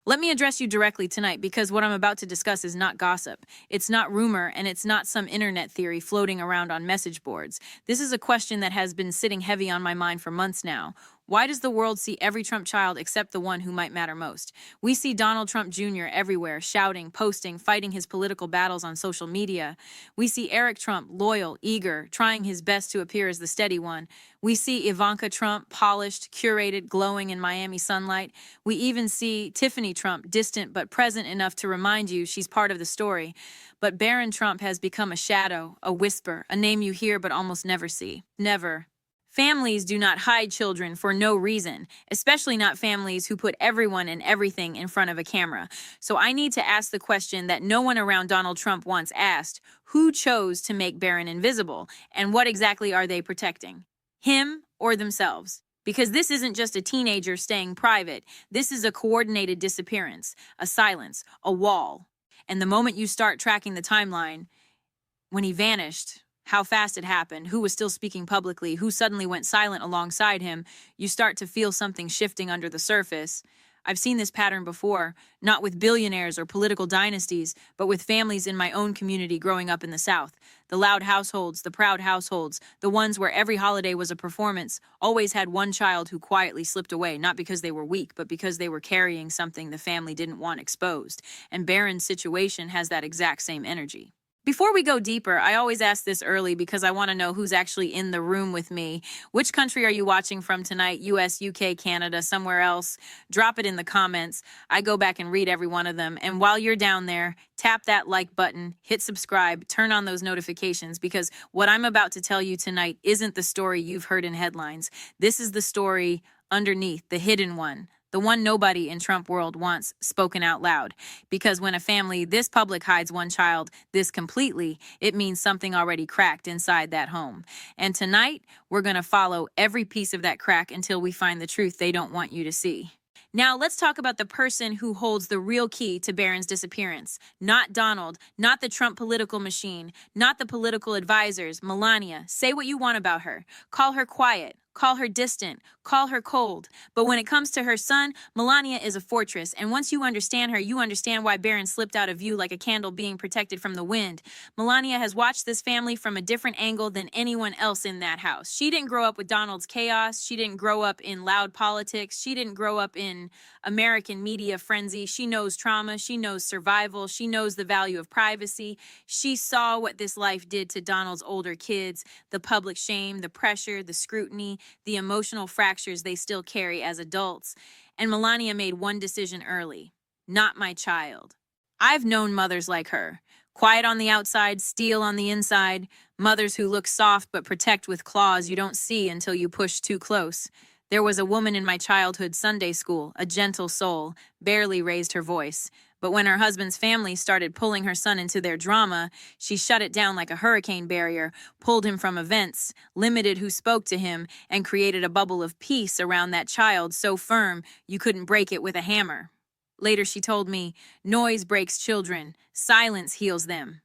Let me address you directly tonight because what I'm about to discuss is not gossip. It's not rumor, and it's not some internet theory floating around on message boards. This is a question that has been sitting heavy on my mind for months now. Why does the world see every Trump child except the one who might matter most? We see Donald Trump Jr. everywhere, shouting, posting, fighting his political battles on social media. We see Eric Trump, loyal, eager, trying his best to appear as the steady one. We see Ivanka Trump, polished, curated, glowing in Miami sunlight. We even see Tiffany Trump, distant but present enough to remind you she's part of the story. But Barron Trump has become a shadow, a whisper, a name you hear but almost never see. Never. Families do not hide children for no reason, especially not families who put everyone and everything in front of a camera. So I need to ask the question that no one around Donald Trump once asked: who chose to make Barron invisible, and what exactly are they protecting? Him or themselves? Because this isn't just a teenager staying private. This is a coordinated disappearance, a silence, a wall. And the moment you start tracking the timeline, when he vanished, how fast it happened, who was still speaking publicly, who suddenly went silent alongside him, you start to feel something shifting under the surface. I've seen this pattern before, not with billionaires or political dynasties, but with families in my own community growing up in the South. The loud households, the proud households, the ones where every holiday was a performance, always had one child who quietly slipped away, not because they were weak, but because they were carrying something the family didn't want exposed. And Barron's situation has that exact same energy. Before we go deeper, I always ask this early because I want to know who's actually in the room with me. Which country are you watching from tonight? US, UK, Canada, somewhere else? Drop it in the comments. I go back and read every one of them. And while you're down there, tap that like button, hit subscribe, turn on those notifications, because what I'm about to tell you tonight isn't the story you've heard in headlines. This is the story underneath, the hidden one. The one nobody in Trump world wants spoken out loud. Because when a family this public hides one child this completely, it means something already cracked inside that home. And tonight, we're going to follow every piece of that crack until we find the truth they don't want you to see. Now, let's talk about the person who holds the real key to Barron's disappearance. Not Donald, not the Trump political machine, not the political advisors, Melania. Say what you want about her. Call her quiet. Call her distant, call her cold. But when it comes to her son, Melania is a fortress. And once you understand her, you understand why Barron slipped out of view like a candle being protected from the wind. Melania has watched this family from a different angle than anyone else in that house. She didn't grow up with Donald's chaos. She didn't grow up in loud politics. She didn't grow up in American media frenzy. She knows trauma. She knows survival. She knows the value of privacy. She saw what this life did to Donald's older kids, the public shame, the pressure, the scrutiny, the emotional fractures they still carry as adults. And Melania made one decision early: not my child. I've known mothers like her. Quiet on the outside, steel on the inside. Mothers who look soft but protect with claws you don't see until you push too close. There was a woman in my childhood Sunday school, a gentle soul, barely raised her voice. But when her husband's family started pulling her son into their drama, she shut it down like a hurricane barrier, pulled him from events, limited who spoke to him, and created a bubble of peace around that child so firm you couldn't break it with a hammer. Later she told me, "Noise breaks children, silence heals them."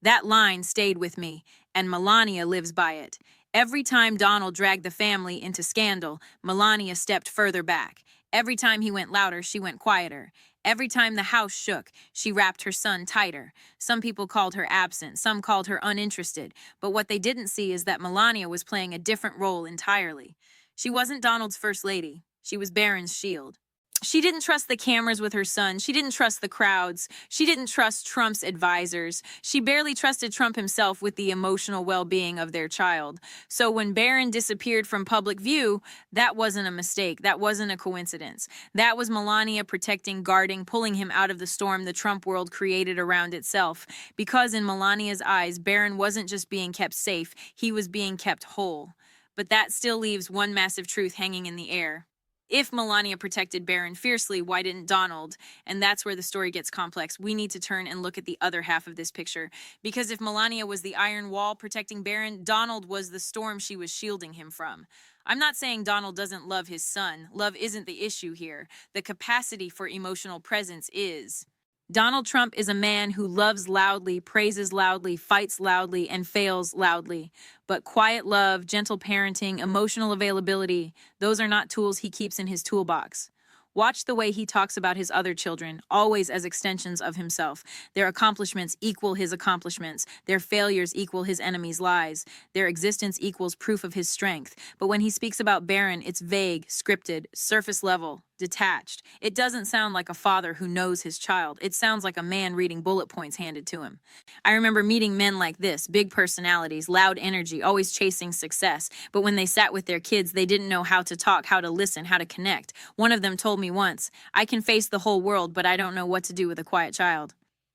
That line stayed with me, and Melania lives by it. Every time Donald dragged the family into scandal, Melania stepped further back. Every time he went louder, she went quieter. Every time the house shook, she wrapped her son tighter. Some people called her absent, some called her uninterested, but what they didn't see is that Melania was playing a different role entirely. She wasn't Donald's first lady. She was Barron's shield. She didn't trust the cameras with her son. She didn't trust the crowds. She didn't trust Trump's advisors. She barely trusted Trump himself with the emotional well-being of their child. So when Barron disappeared from public view, that wasn't a mistake. That wasn't a coincidence. That was Melania protecting, guarding, pulling him out of the storm the Trump world created around itself. Because in Melania's eyes, Barron wasn't just being kept safe, he was being kept whole. But that still leaves one massive truth hanging in the air. If Melania protected Barron fiercely, why didn't Donald? And that's where the story gets complex. We need to turn and look at the other half of this picture. Because if Melania was the iron wall protecting Barron, Donald was the storm she was shielding him from. I'm not saying Donald doesn't love his son. Love isn't the issue here. The capacity for emotional presence is. Donald Trump is a man who loves loudly, praises loudly, fights loudly, and fails loudly. But quiet love, gentle parenting, emotional availability, those are not tools he keeps in his toolbox. Watch the way he talks about his other children, always as extensions of himself. Their accomplishments equal his accomplishments. Their failures equal his enemies' lies. Their existence equals proof of his strength. But when he speaks about Barron, it's vague, scripted, surface level, detached. It doesn't sound like a father who knows his child. It sounds like a man reading bullet points handed to him. I remember meeting men like this, big personalities, loud energy, always chasing success. But when they sat with their kids, they didn't know how to talk, how to listen, how to connect. One of them told me once, "I can face the whole world, but I don't know what to do with a quiet child."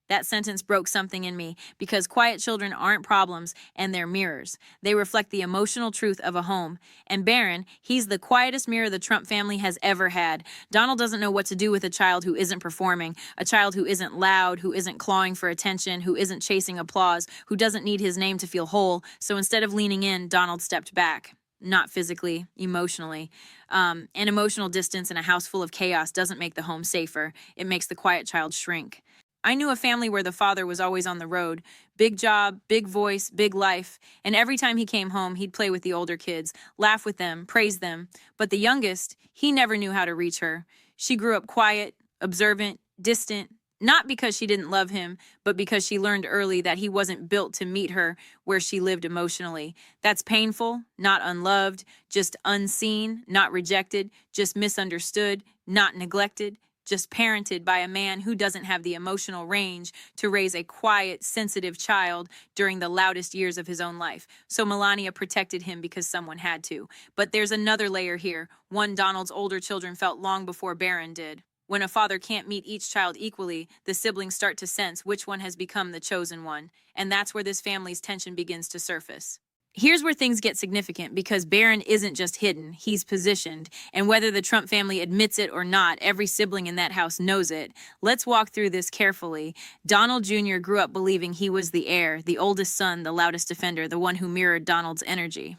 That sentence broke something in me because quiet children aren't problems and they're mirrors. They reflect the emotional truth of a home. And Barron, he's the quietest mirror the Trump family has ever had. Donald doesn't know what to do with a child who isn't performing, a child who isn't loud, who isn't clawing for attention, who isn't chasing applause, who doesn't need his name to feel whole. So instead of leaning in, Donald stepped back. Not physically, emotionally. An emotional distance in a house full of chaos doesn't make the home safer. It makes the quiet child shrink. I knew a family where the father was always on the road. Big job, big voice, big life. And every time he came home, he'd play with the older kids, laugh with them, praise them. But the youngest, he never knew how to reach her. She grew up quiet, observant, distant, not because she didn't love him, but because she learned early that he wasn't built to meet her where she lived emotionally. That's painful, not unloved, just unseen, not rejected, just misunderstood, not neglected, just parented by a man who doesn't have the emotional range to raise a quiet, sensitive child during the loudest years of his own life. So Melania protected him because someone had to. But there's another layer here, one Donald's older children felt long before Barron did. When a father can't meet each child equally, the siblings start to sense which one has become the chosen one. And that's where this family's tension begins to surface. Here's where things get significant because Barron isn't just hidden, he's positioned. And whether the Trump family admits it or not, every sibling in that house knows it. Let's walk through this carefully. Donald Jr. grew up believing he was the heir, the oldest son, the loudest defender, the one who mirrored Donald's energy.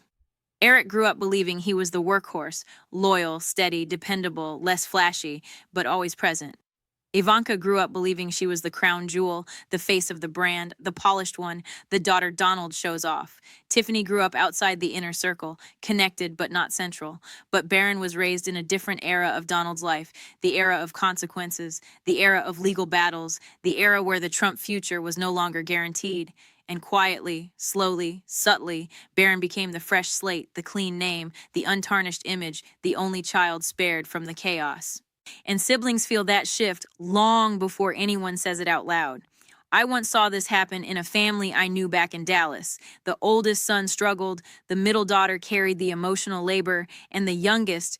Eric grew up believing he was the workhorse, loyal, steady, dependable, less flashy, but always present. Ivanka grew up believing she was the crown jewel, the face of the brand, the polished one, the daughter Donald shows off. Tiffany grew up outside the inner circle, connected but not central. But Barron was raised in a different era of Donald's life, the era of consequences, the era of legal battles, the era where the Trump future was no longer guaranteed. And quietly, slowly, subtly, Barron became the fresh slate, the clean name, the untarnished image, the only child spared from the chaos. And siblings feel that shift long before anyone says it out loud. I once saw this happen in a family I knew back in Dallas. The oldest son struggled, the middle daughter carried the emotional labor, and the youngest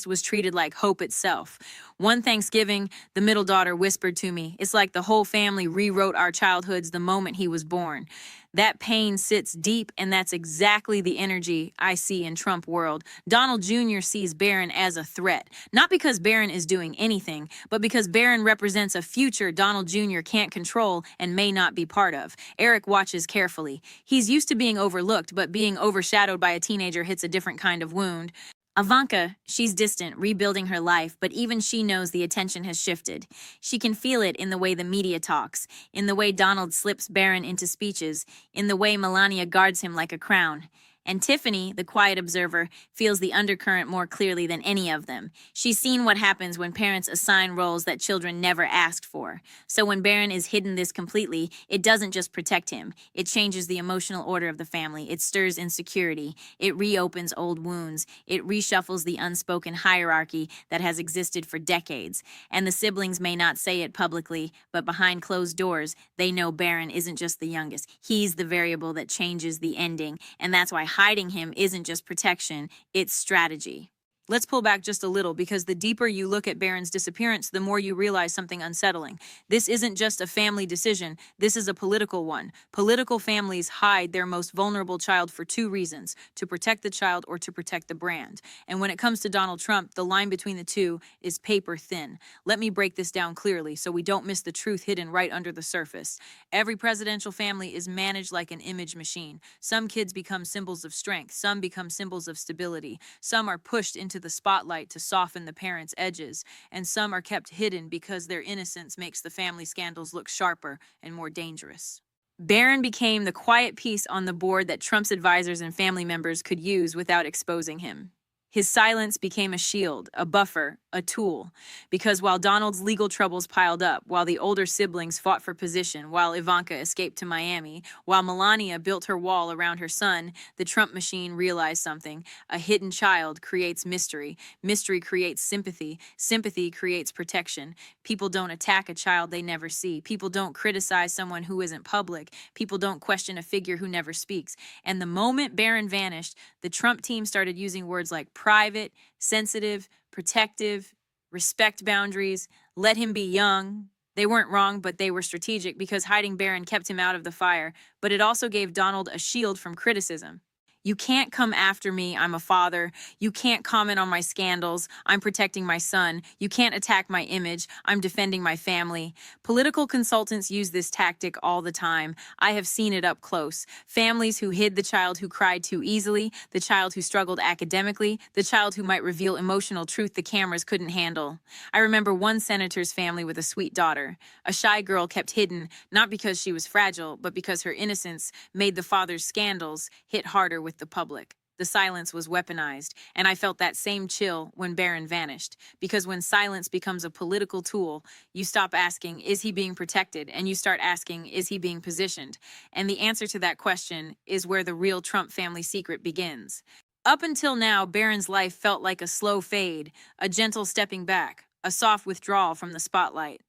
was treated like hope itself. One Thanksgiving, the middle daughter whispered to me, "It's like the whole family rewrote our childhoods the moment he was born." That pain sits deep, and that's exactly the energy I see in Trump world. Donald Jr. sees Barron as a threat, not because Barron is doing anything, but because Barron represents a future Donald Jr. can't control and may not be part of. Eric watches carefully. He's used to being overlooked, but being overshadowed by a teenager hits a different kind of wound. Ivanka, she's distant, rebuilding her life, but even she knows the attention has shifted. She can feel it in the way the media talks, in the way Donald slips Barron into speeches, in the way Melania guards him like a crown. And Tiffany, the quiet observer, feels the undercurrent more clearly than any of them. She's seen what happens when parents assign roles that children never asked for. So when Barron is hidden this completely, it doesn't just protect him. It changes the emotional order of the family. It stirs insecurity. It reopens old wounds. It reshuffles the unspoken hierarchy that has existed for decades. And the siblings may not say it publicly, but behind closed doors, they know Barron isn't just the youngest. He's the variable that changes the ending. And that's why hiding him isn't just protection, it's strategy. Let's pull back just a little because the deeper you look at Barron's disappearance, the more you realize something unsettling. This isn't just a family decision, this is a political one. Political families hide their most vulnerable child for two reasons, to protect the child or to protect the brand. And when it comes to Donald Trump, the line between the two is paper thin. Let me break this down clearly so we don't miss the truth hidden right under the surface. Every presidential family is managed like an image machine. Some kids become symbols of strength, some become symbols of stability, some are pushed into the spotlight to soften the parents' edges, and some are kept hidden because their innocence makes the family scandals look sharper and more dangerous. Barron became the quiet piece on the board that Trump's advisors and family members could use without exposing him. His silence became a shield, a buffer, a tool. Because while Donald's legal troubles piled up, while the older siblings fought for position, while Ivanka escaped to Miami, while Melania built her wall around her son, the Trump machine realized something. A hidden child creates mystery. Mystery creates sympathy. Sympathy creates protection. People don't attack a child they never see. People don't criticize someone who isn't public. People don't question a figure who never speaks. And the moment Barron vanished, the Trump team started using words like private, sensitive, protective, respect boundaries, let him be young. They weren't wrong, but they were strategic because hiding Barron kept him out of the fire, but it also gave Donald a shield from criticism. You can't come after me, I'm a father. You can't comment on my scandals, I'm protecting my son. You can't attack my image, I'm defending my family. Political consultants use this tactic all the time. I have seen it up close. Families who hid the child who cried too easily, the child who struggled academically, the child who might reveal emotional truth the cameras couldn't handle. I remember one senator's family with a sweet daughter. A shy girl kept hidden, not because she was fragile, but because her innocence made the father's scandals hit harder with the public. The silence was weaponized, and I felt that same chill when Barron vanished. Because when silence becomes a political tool, you stop asking, is he being protected? And you start asking, is he being positioned? And the answer to that question is where the real Trump family secret begins. Up until now, Barron's life felt like a slow fade, a gentle stepping back, a soft withdrawal from the spotlight.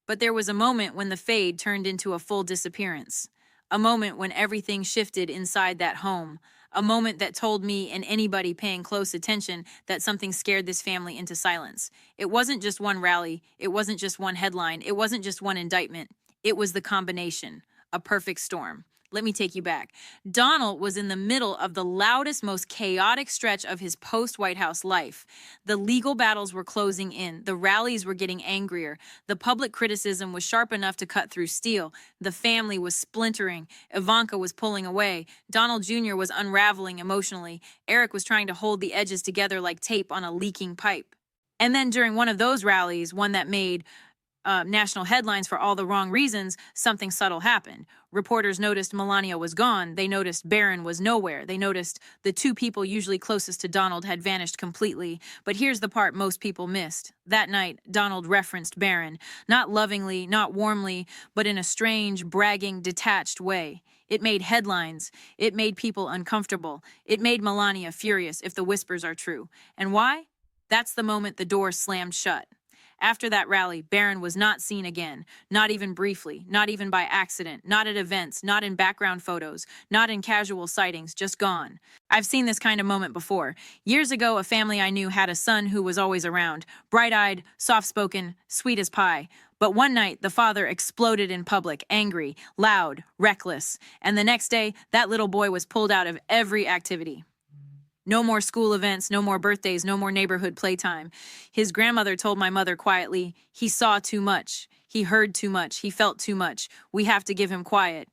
But there was a moment when the fade turned into a full disappearance. A moment when everything shifted inside that home. A moment that told me and anybody paying close attention that something scared this family into silence. It wasn't just one rally. It wasn't just one headline. It wasn't just one indictment. It was the combination, a perfect storm. Let me take you back. Donald was in the middle of the loudest, most chaotic stretch of his post-White House life. The legal battles were closing in. The rallies were getting angrier. The public criticism was sharp enough to cut through steel. The family was splintering. Ivanka was pulling away. Donald Jr. was unraveling emotionally. Eric was trying to hold the edges together like tape on a leaking pipe. And then during one of those rallies, one that made national headlines for all the wrong reasons, something subtle happened. Reporters noticed Melania was gone. They noticed Barron was nowhere. They noticed the two people usually closest to Donald had vanished completely. But here's the part most people missed. That night, Donald referenced Barron, not lovingly, not warmly, but in a strange, bragging, detached way. It made headlines. It made people uncomfortable. It made Melania furious, if the whispers are true. And why? That's the moment the door slammed shut. After that rally, Barron was not seen again, not even briefly, not even by accident, not at events, not in background photos, not in casual sightings, just gone. I've seen this kind of moment before. Years ago, a family I knew had a son who was always around, bright-eyed, soft-spoken, sweet as pie. But one night, the father exploded in public, angry, loud, reckless. And the next day, that little boy was pulled out of every activity. No more school events, no more birthdays, no more neighborhood playtime. His grandmother told my mother quietly, he saw too much, he heard too much, he felt too much. We have to give him quiet.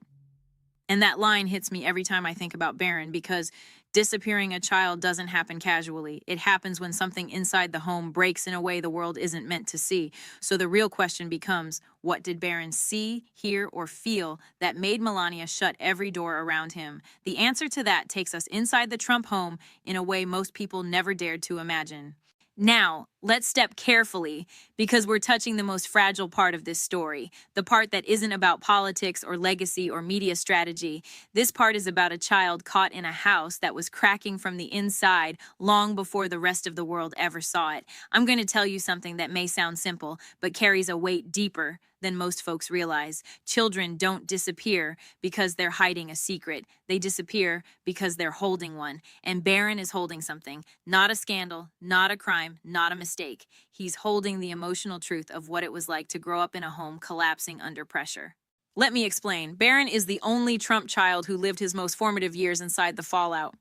And that line hits me every time I think about Barron because disappearing a child doesn't happen casually. It happens when something inside the home breaks in a way the world isn't meant to see. So the real question becomes, what did Barron see, hear, or feel that made Melania shut every door around him? The answer to that takes us inside the Trump home in a way most people never dared to imagine. Now, let's step carefully because we're touching the most fragile part of this story, the part that isn't about politics or legacy or media strategy. This part is about a child caught in a house that was cracking from the inside long before the rest of the world ever saw it. I'm going to tell you something that may sound simple, but carries a weight deeper than most folks realize. Children don't disappear because they're hiding a secret. They disappear because they're holding one. And Barron is holding something. Not a scandal, not a crime, not a mistake. He's holding the emotional truth of what it was like to grow up in a home collapsing under pressure. Let me explain. Barron is the only Trump child who lived his most formative years inside the fallout.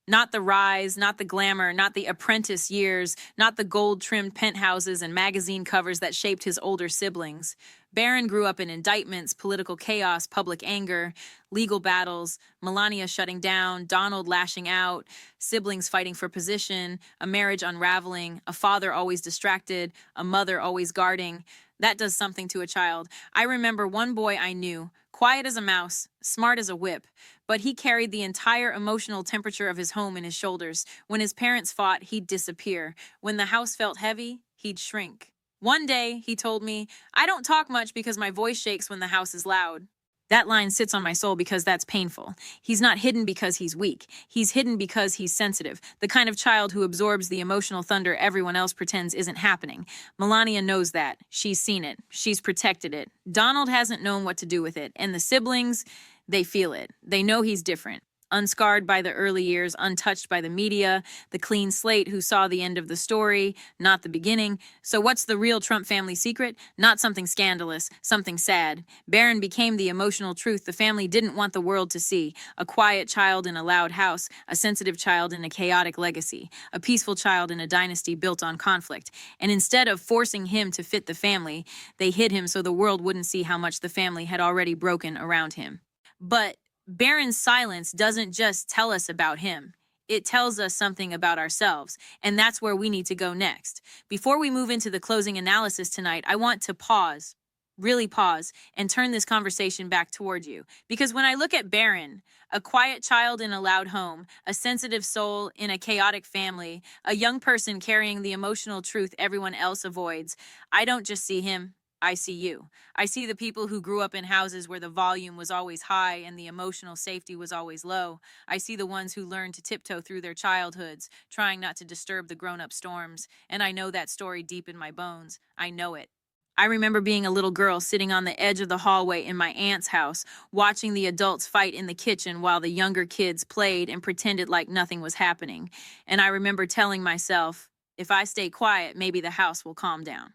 Not the rise, not the glamour, not the apprentice years, not the gold-trimmed penthouses and magazine covers that shaped his older siblings. Barron grew up in indictments, political chaos, public anger, legal battles, Melania shutting down, Donald lashing out, siblings fighting for position, a marriage unraveling, a father always distracted, a mother always guarding. That does something to a child. I remember one boy I knew, quiet as a mouse, smart as a whip, but he carried the entire emotional temperature of his home in his shoulders. When his parents fought, he'd disappear. When the house felt heavy, he'd shrink. One day, he told me, "I don't talk much because my voice shakes when the house is loud." That line sits on my soul because that's painful. He's not hidden because he's weak. He's hidden because he's sensitive, the kind of child who absorbs the emotional thunder everyone else pretends isn't happening. Melania knows that. She's seen it. She's protected it. Donald hasn't known what to do with it. And the siblings, they feel it. They know he's different. Unscarred by the early years, untouched by the media, the clean slate who saw the end of the story, not the beginning. So what's the real Trump family secret? Not something scandalous, something sad. Barron became the emotional truth the family didn't want the world to see. A quiet child in a loud house, a sensitive child in a chaotic legacy, a peaceful child in a dynasty built on conflict. And instead of forcing him to fit the family, they hid him so the world wouldn't see how much the family had already broken around him. But Barron's silence doesn't just tell us about him. It tells us something about ourselves, and that's where we need to go next. Before we move into the closing analysis tonight, I want to pause, really pause, and turn this conversation back toward you. Because when I look at Barron, a quiet child in a loud home, a sensitive soul in a chaotic family, a young person carrying the emotional truth everyone else avoids, I don't just see him. I see you. I see the people who grew up in houses where the volume was always high and the emotional safety was always low. I see the ones who learned to tiptoe through their childhoods, trying not to disturb the grown-up storms. And I know that story deep in my bones. I know it. I remember being a little girl sitting on the edge of the hallway in my aunt's house, watching the adults fight in the kitchen while the younger kids played and pretended like nothing was happening. And I remember telling myself, if I stay quiet, maybe the house will calm down.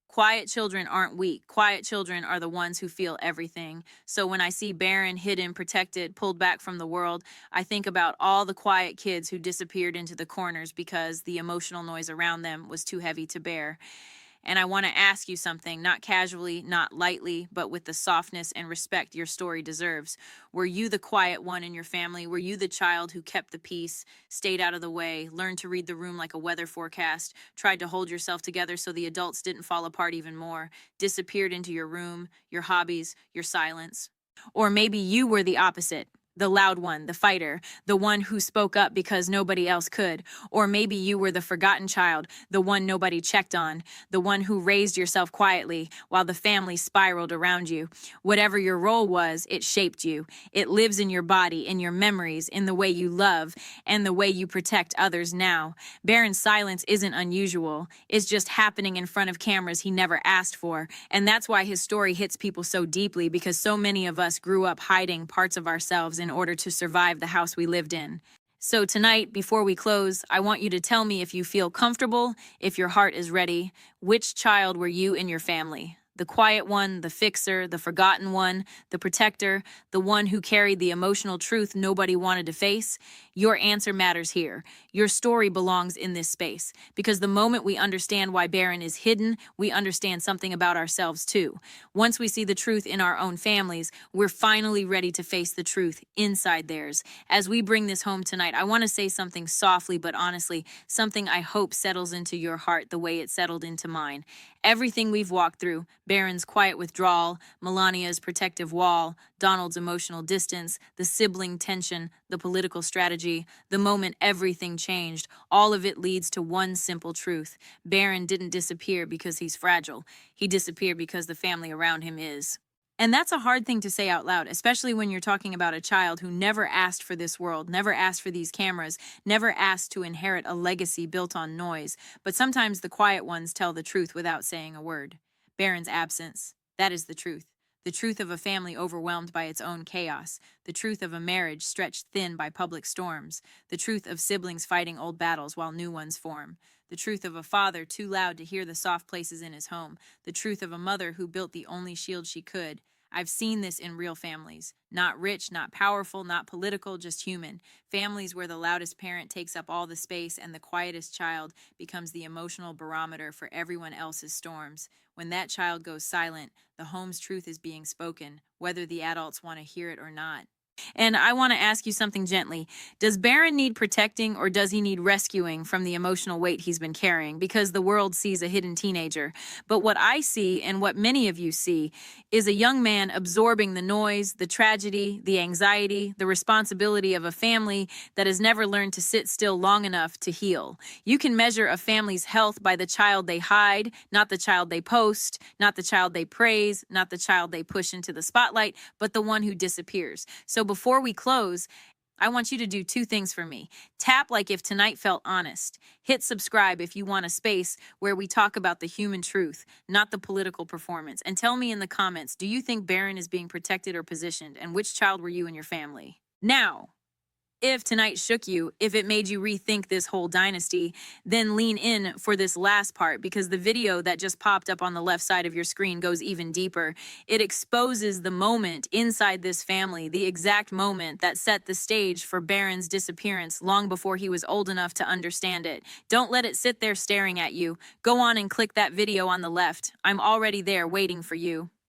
Quiet children aren't weak. Quiet children are the ones who feel everything. So when I see Barron hidden, protected, pulled back from the world, I think about all the quiet kids who disappeared into the corners because the emotional noise around them was too heavy to bear. And I want to ask you something, not casually, not lightly, but with the softness and respect your story deserves. Were you the quiet one in your family? Were you the child who kept the peace, stayed out of the way, learned to read the room like a weather forecast, tried to hold yourself together so the adults didn't fall apart even more, disappeared into your room, your hobbies, your silence? Or maybe you were the opposite. The loud one, the fighter, the one who spoke up because nobody else could. Or maybe you were the forgotten child, the one nobody checked on, the one who raised yourself quietly while the family spiraled around you. Whatever your role was, it shaped you. It lives in your body, in your memories, in the way you love, and the way you protect others now. Barron's silence isn't unusual. It's just happening in front of cameras he never asked for. And that's why his story hits people so deeply, because so many of us grew up hiding parts of ourselves in order to survive the house we lived in. So tonight, before we close, I want you to tell me if you feel comfortable, if your heart is ready. Which child were you in your family? The quiet one, the fixer, the forgotten one, the protector, the one who carried the emotional truth nobody wanted to face? Your answer matters here. Your story belongs in this space. Because the moment we understand why Barron is hidden, we understand something about ourselves too. Once we see the truth in our own families, we're finally ready to face the truth inside theirs. As we bring this home tonight, I want to say something softly but honestly, something I hope settles into your heart the way it settled into mine. Everything we've walked through, Barron's quiet withdrawal, Melania's protective wall, Donald's emotional distance, the sibling tension, the political strategy, the moment everything changed, all of it leads to one simple truth. Barron didn't disappear because he's fragile. He disappeared because the family around him is. And that's a hard thing to say out loud, especially when you're talking about a child who never asked for this world, never asked for these cameras, never asked to inherit a legacy built on noise. But sometimes the quiet ones tell the truth without saying a word. Barron's absence, that is the truth. The truth of a family overwhelmed by its own chaos. The truth of a marriage stretched thin by public storms. The truth of siblings fighting old battles while new ones form. The truth of a father too loud to hear the soft places in his home. The truth of a mother who built the only shield she could. I've seen this in real families. Not rich, not powerful, not political, just human. Families where the loudest parent takes up all the space and the quietest child becomes the emotional barometer for everyone else's storms. When that child goes silent, the home's truth is being spoken, whether the adults want to hear it or not. And I want to ask you something gently. Does Barron need protecting or does he need rescuing from the emotional weight he's been carrying? Because the world sees a hidden teenager. But what I see and what many of you see is a young man absorbing the noise, the tragedy, the anxiety, the responsibility of a family that has never learned to sit still long enough to heal. You can measure a family's health by the child they hide, not the child they post, not the child they praise, not the child they push into the spotlight, but the one who disappears. So before we close, I want you to do two things for me. Tap like if tonight felt honest. Hit subscribe if you want a space where we talk about the human truth, not the political performance. And tell me in the comments, do you think Barron is being protected or positioned? And which child were you in your family? Now, if tonight shook you, if it made you rethink this whole dynasty, then lean in for this last part because the video that just popped up on the left side of your screen goes even deeper. It exposes the moment inside this family, the exact moment that set the stage for Barron's disappearance long before he was old enough to understand it. Don't let it sit there staring at you. Go on and click that video on the left. I'm already there waiting for you.